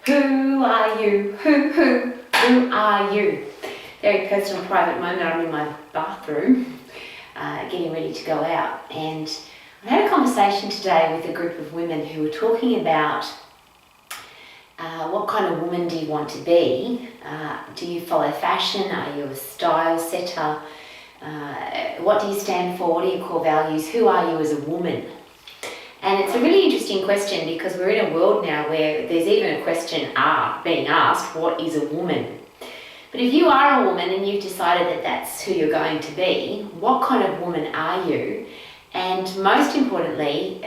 Who are you? Who are you? Very personal, private moment. I'm in my bathroom, getting ready to go out, and I had a conversation today with a group of women who were talking about what kind of woman do you want to be? Do you follow fashion? Are you a style setter? What do you stand for? What are your core values? Who are you as a woman? And it's a really interesting question because we're in a world now where there's even a question being asked, what is a woman? But if you are a woman and you've decided that that's who you're going to be, what kind of woman are you? And most importantly,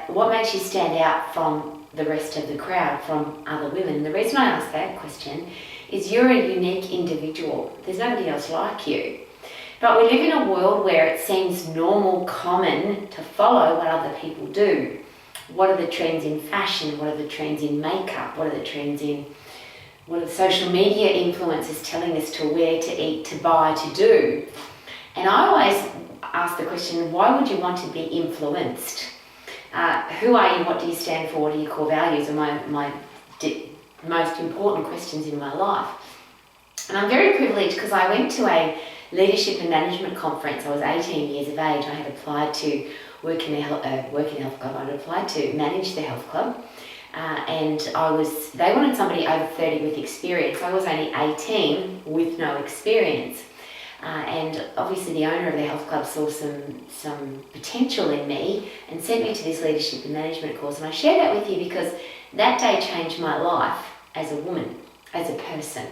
what makes you stand out from the rest of the crowd, from other women? The reason I ask that question is you're a unique individual. There's nobody else like you. But we live in a world where it seems normal, common to follow what other people do. What are the trends in fashion? What are the trends in makeup? What are the social media influencers telling us to wear, to eat, to buy, to do? And I always ask the question, why would you want to be influenced? Who are you? What do you stand for? What are your core values? Are my most important questions in my life. And I'm very privileged because I went to a leadership and management conference. I was 18 years of age. I had applied to work in a health club. I'd applied to manage the health club, and they wanted somebody over 30 with experience. I was only 18 with no experience, and obviously the owner of the health club saw some potential in me and sent me to this leadership and management course. And I share that with you because that day changed my life as a woman, as a person.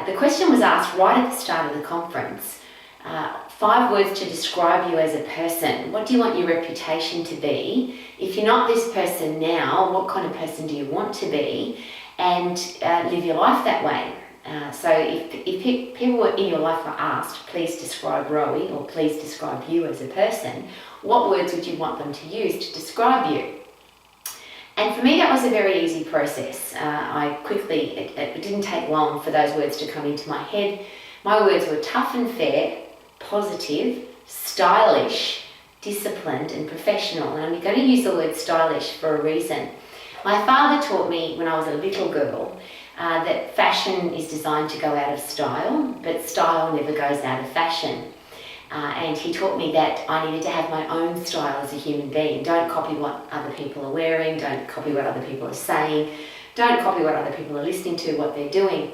The question was asked right at the start of the conference, 5 words to describe you as a person. What do you want your reputation to be? If you're not this person now, what kind of person do you want to be? And live your life that way. So if people in your life were asked, please describe Rowie, or please describe you as a person, what words would you want them to use to describe you? And for me, that was a very easy process. It didn't take long for those words to come into my head. My words were tough and fair, positive, stylish, disciplined, and professional. And I'm going to use the word stylish for a reason. My father taught me when I was a little girl that fashion is designed to go out of style, but style never goes out of fashion. And he taught me that I needed to have my own style as a human being. Don't copy what other people are wearing, don't copy what other people are saying, don't copy what other people are listening to, what they're doing,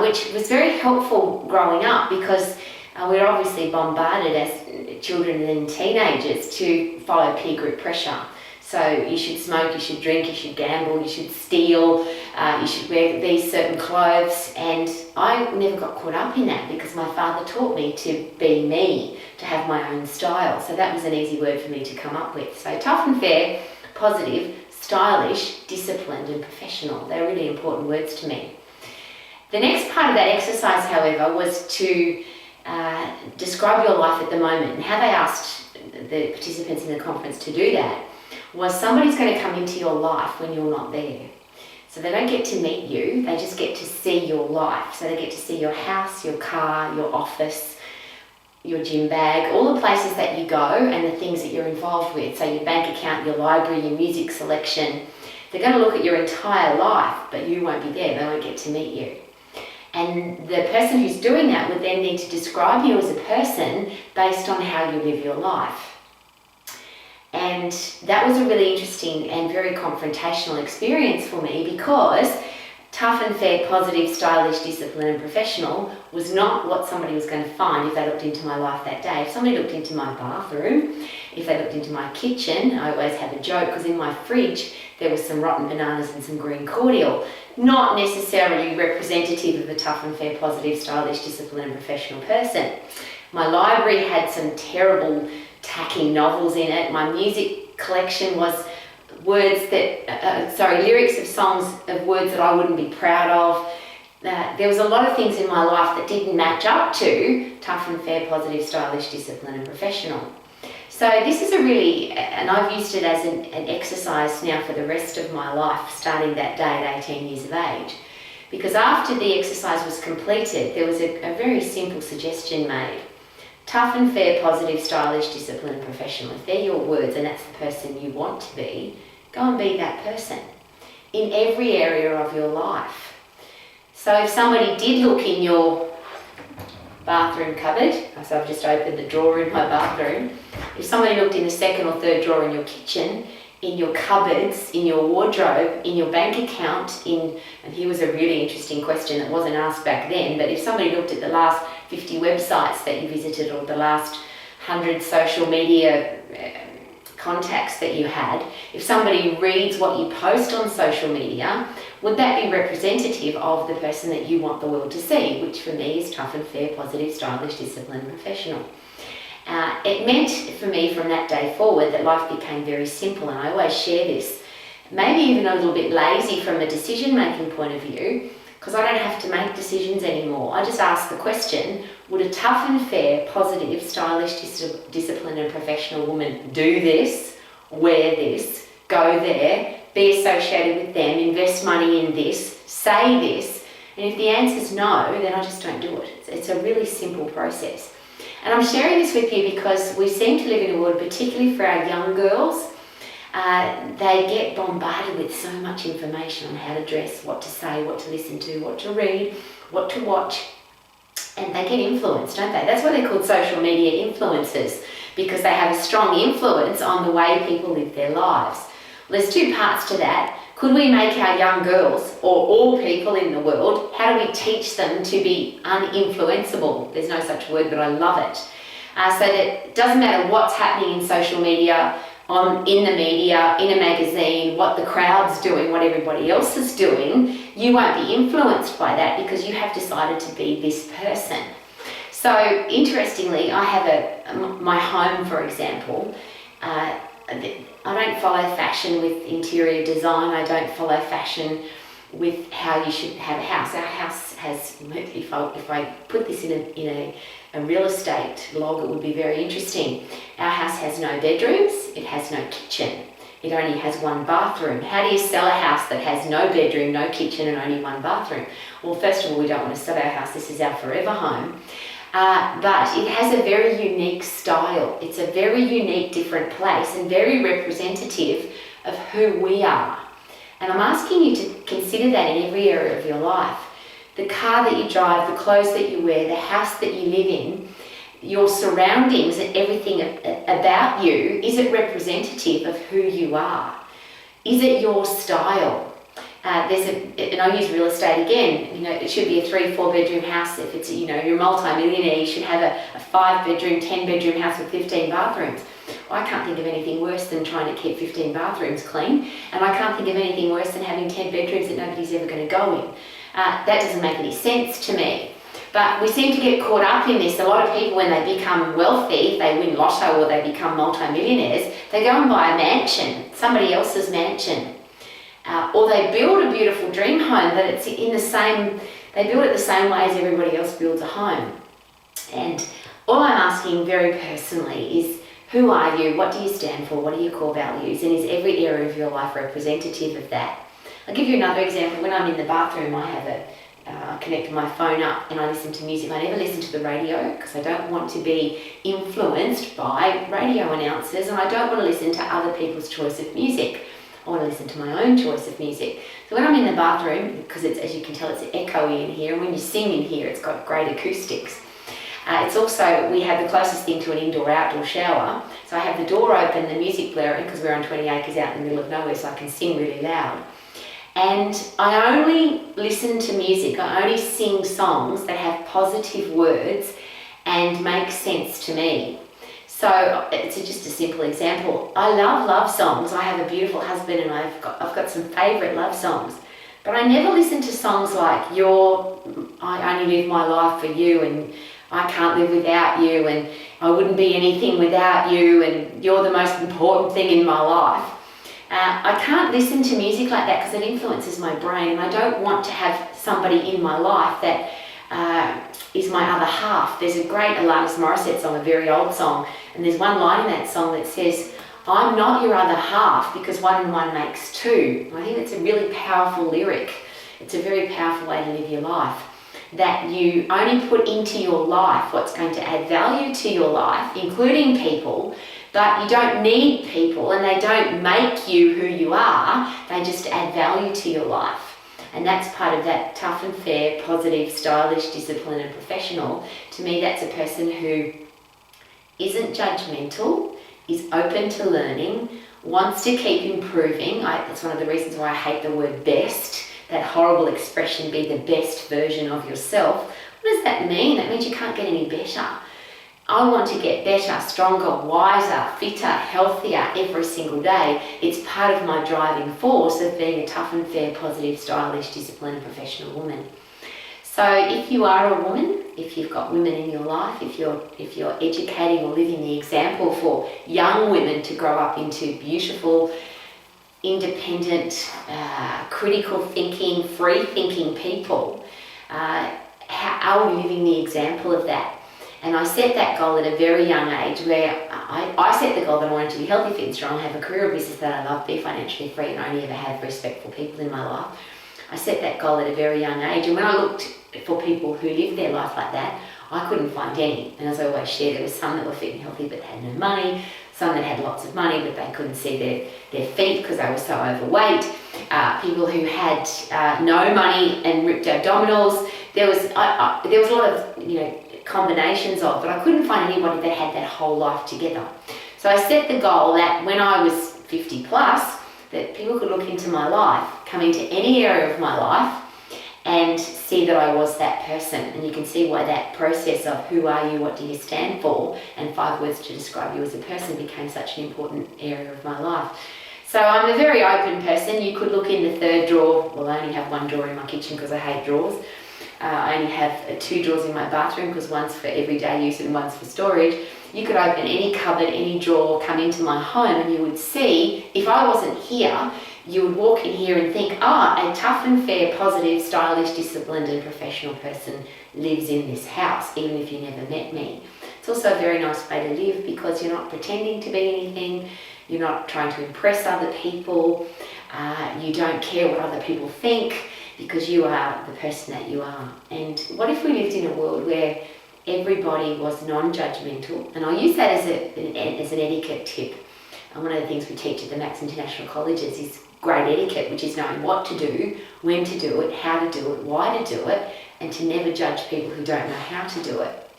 which was very helpful growing up because we're obviously bombarded as children and teenagers to follow peer group pressure. So you should smoke, you should drink, you should gamble, you should steal, you should wear these certain clothes. And I never got caught up in that because my father taught me to be me, to have my own style. So that was an easy word for me to come up with. So tough and fair, positive, stylish, disciplined, and professional. They're really important words to me. The next part of that exercise, however, was to describe your life at the moment. And how they asked the participants in the conference to do that was somebody's going to come into your life when you're not there. So they don't get to meet you, they just get to see your life. So they get to see your house, your car, your office, your gym bag, all the places that you go and the things that you're involved with. So your bank account, your library, your music selection. They're going to look at your entire life, but you won't be there, they won't get to meet you. And the person who's doing that would then need to describe you as a person based on how you live your life. And that was a really interesting and very confrontational experience for me because tough and fair, positive, stylish, disciplined, and professional was not what somebody was going to find if they looked into my life that day. If somebody looked into my bathroom, if they looked into my kitchen, I always have a joke because in my fridge there was some rotten bananas and some green cordial. Not necessarily representative of a tough and fair, positive, stylish, disciplined, and professional person. My library had some terrible tacky novels in it. My music collection was lyrics of songs of words that I wouldn't be proud of. There was a lot of things in my life that didn't match up to tough and fair, positive, stylish, disciplined, and professional. So this is and I've used it as an exercise now for the rest of my life, starting that day at 18 years of age. Because after the exercise was completed, there was a very simple suggestion made. Tough and fair, positive, stylish, disciplined, and professional. If they're your words and that's the person you want to be, go and be that person. in every area of your life. So if somebody did look in your bathroom cupboard, so I've just opened the drawer in my bathroom, if somebody looked in the second or third drawer in your kitchen, in your cupboards, in your wardrobe, in your bank account, and here was a really interesting question that wasn't asked back then, but if somebody looked at the last 50 websites that you visited or the last 100 social media contacts that you had, if somebody reads what you post on social media, would that be representative of the person that you want the world to see, which for me is tough and fair, positive, stylish, disciplined, professional. It meant for me from that day forward that life became very simple, and I always share this, maybe even a little bit lazy from a decision-making point of view, because I don't have to make decisions anymore. I just ask the question, would a tough and fair, positive, stylish, disciplined and professional woman do this, wear this, go there, be associated with them, invest money in this, say this? And if the answer is no, then I just don't do it. It's a really simple process. And I'm sharing this with you because we seem to live in a world, particularly for our young girls, they get bombarded with so much information on how to dress, what to say, what to listen to, what to read, what to watch, and they get influenced, don't they? That's why they're called social media influencers, because they have a strong influence on the way people live their lives. Well, there's two parts to that. Could we make our young girls, or all people in the world, how do we teach them to be uninfluenceable? There's no such word, but I love it. So that it doesn't matter what's happening in social media, in the media, in a magazine, what the crowd's doing, what everybody else is doing, you won't be influenced by that because you have decided to be this person. So interestingly, I have my home, for example, I don't follow fashion with interior design. I don't follow fashion with how you should have a house. Our house has, if I put this in a real estate blog, it would be very interesting. Our house has no bedrooms, it has no kitchen. It only has one bathroom. How do you sell a house that has no bedroom, no kitchen and only one bathroom? Well, first of all, we don't want to sell our house. This is our forever home. But it has a very unique style. It's a very unique, different place and very representative of who we are. And I'm asking you to consider that in every area of your life. The car that you drive, the clothes that you wear, the house that you live in, your surroundings and everything about you, is it representative of who you are? Is it your style? And I'll use real estate again, it should be a 3-4 bedroom house. If it's, you're a multi-millionaire, you should have a 5-bedroom, 10-bedroom house with 15 bathrooms. I can't think of anything worse than trying to keep 15 bathrooms clean, and I can't think of anything worse than having 10 bedrooms that nobody's ever going to go in. That doesn't make any sense to me. But we seem to get caught up in this. A lot of people, when they become wealthy, they win lotto or they become multi-millionaires, they go and buy a mansion, somebody else's mansion. Or they build a beautiful dream home, but it's they build it the same way as everybody else builds a home. And all I'm asking very personally is, who are you? What do you stand for? What are your core values? And is every area of your life representative of that? I'll give you another example. When I'm in the bathroom, I have connect my phone up and I listen to music. I never listen to the radio because I don't want to be influenced by radio announcers, and I don't want to listen to other people's choice of music. I want to listen to my own choice of music. So when I'm in the bathroom, because it's, as you can tell, it's echoey in here, and when you sing in here, it's got great acoustics. It's also, we have the closest thing to an indoor-outdoor shower. So I have the door open, the music blaring, because we're on 20 acres out in the middle of nowhere, so I can sing really loud. And I only listen to music, I only sing songs that have positive words and make sense to me. So it's just a simple example. I love songs. I have a beautiful husband and I've got some favourite love songs. But I never listen to songs like I only live my life for you, and I can't live without you, and I wouldn't be anything without you, and you're the most important thing in my life. I can't listen to music like that because it influences my brain, and I don't want to have somebody in my life that is my other half. There's a great Alanis Morissette song, a very old song, and there's one line in that song that says, I'm not your other half because 1 and 1 makes 2. I think it's a really powerful lyric. It's a very powerful way to live your life. That you only put into your life what's going to add value to your life, including people, But you don't need people, and they don't make you who you are. They just add value to your life. And that's part of that tough and fair, positive, stylish, disciplined and professional. To me, that's a person who isn't judgmental, is open to learning, wants to keep improving. That's one of the reasons why I hate the word best, that horrible expression, be the best version of yourself. What does that mean? That means you can't get any better. I want to get better, stronger, wiser, fitter, healthier every single day. It's part of my driving force of being a tough and fair, positive, stylish, disciplined and professional woman. So if you are a woman, if you've got women in your life, if you're educating or living the example for young women to grow up into beautiful, independent, critical thinking, free thinking people, how are we living the example of that? And I set that goal at a very young age, where I set the goal that I wanted to be healthy, fit and strong, have a career or business that I love, be financially free and only ever have respectful people in my life. I set that goal at a very young age, and when I looked for people who lived their life like that, I couldn't find any. And as I always share, there was some that were fit and healthy but they had no money, some that had lots of money but they couldn't see their feet because they were so overweight, people who had no money and ripped abdominals. There was a lot of combinations of, but I couldn't find anybody that had that whole life together. So I set the goal that when I was 50 plus, that people could look into my life, come into any area of my life and see that I was that person. And you can see why that process of who are you, what do you stand for, and 5 words to describe you as a person became such an important area of my life. So I'm a very open person. You could look in the 3rd drawer. Well, I only have 1 drawer in my kitchen because I hate drawers. I only have 2 drawers in my bathroom because one's for everyday use and one's for storage. You could open any cupboard, any drawer, come into my home, and you would see, if I wasn't here, you would walk in here and think, a tough and fair, positive, stylish, disciplined and professional person lives in this house, even if you never met me. It's also a very nice way to live because you're not pretending to be anything, you're not trying to impress other people, you don't care what other people think, because you are the person that you are. And what if we lived in a world where everybody was non-judgmental? And I'll use that as an etiquette tip. And one of the things we teach at the Max International Colleges is great etiquette, which is knowing what to do, when to do it, how to do it, why to do it, and to never judge people who don't know how to do it.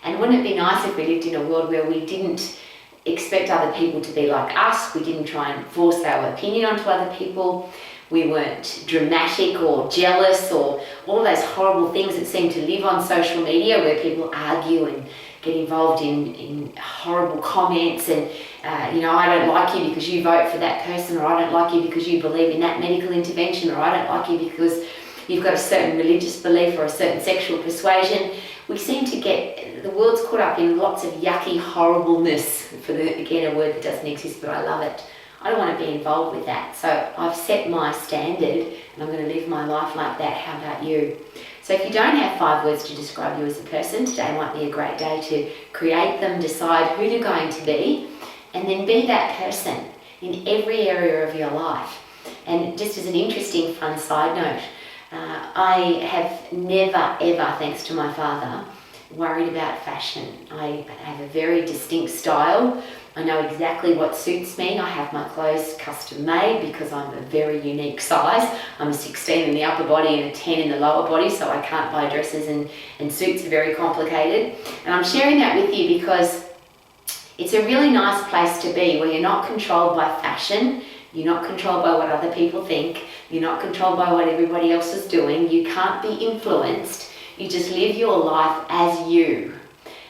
And wouldn't it be nice if we lived in a world where we didn't expect other people to be like us, we didn't try and force our opinion onto other people, we weren't dramatic or jealous or all those horrible things that seem to live on social media where people argue and get involved in horrible comments and I don't like you because you vote for that person, or I don't like you because you believe in that medical intervention, or I don't like you because you've got a certain religious belief or a certain sexual persuasion. We seem to get, the world's caught up in lots of yucky horribleness, again a word that doesn't exist but I love it. I don't want to be involved with that. So I've set my standard and I'm going to live my life like that. How about you? So if you don't have 5 words to describe you as a person, today might be a great day to create them, decide who you're going to be, and then be that person in every area of your life. And just as an interesting fun side note, I have never ever, thanks to my father, worried about fashion. I have a very distinct style. I know exactly what suits me. I have my clothes custom made because I'm a very unique size. I'm a 16 in the upper body and a 10 in the lower body, so I can't buy dresses and suits are very complicated. And I'm sharing that with you because it's a really nice place to be where you're not controlled by fashion, you're not controlled by what other people think, you're not controlled by what everybody else is doing, you can't be influenced, you just live your life as you.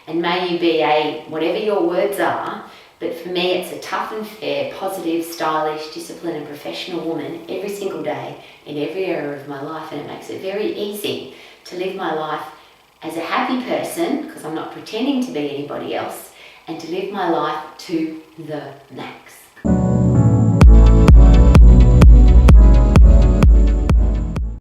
And may you be whatever your words are, but for me it's a tough and fair, positive, stylish, disciplined and professional woman every single day in every area of my life, and it makes it very easy to live my life as a happy person because I'm not pretending to be anybody else, and to live my life to the max.